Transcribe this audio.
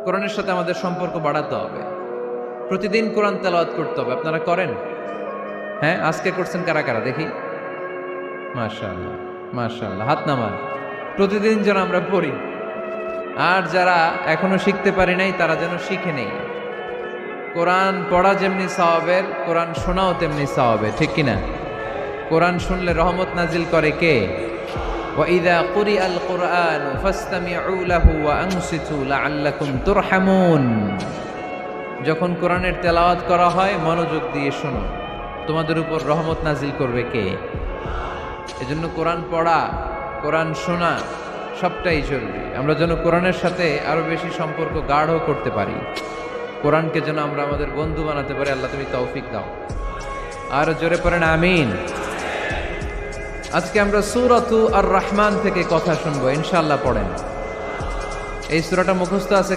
কোরআনের সাথে আমাদের সম্পর্ক বাড়াতে হবে। প্রতিদিন কোরআন তেলাওয়াত করতে হবে। আপনারা করেন? হ্যাঁ, আজকে করছেন কারা কারা দেখি? মাশাআল্লাহ, মাশাআল্লাহ, হাত নামান। প্রতিদিন যেন আমরা পড়ি, আর যারা এখনো শিখতে পারি নাই তারা যেন শিখে নেই। কোরআন পড়া যেমনি সওয়াবের, কোরআন শোনাও তেমনি সওয়াবের, ঠিক কিনা? কোরআন শুনলে রহমত নাজিল করে কে? وَإِذَا قُرِئَ الْقُرْآنُ فَاسْتَمِعُوا لَهُ وَأَنصِتُوا لَعَلَّكُمْ تُرْحَمُونَ। যখন কোরআনের তেলাওয়াত করা হয় মনোযোগ দিয়ে শোনো, তোমাদের উপর রহমত নাজিল করবে কে? এজন্য কোরআন পড়া, কোরআন শোনা সবটাই জরুরি। আমরা যেন কোরআনের সাথে আরো বেশি সম্পর্ক গাঢ় করতে পারি, কোরআনকে যেন আমরা আমাদের বন্ধু বানাতে পারি। আল্লাহ তুমি তৌফিক দাও। আর জোরে পড়েন আমিন। আজকে আমরা সূরাতু আর রহমান থেকে কথা শুনবো ইনশাআল্লাহ। পড়েন। এই সূরাটা মুখস্থ আছে?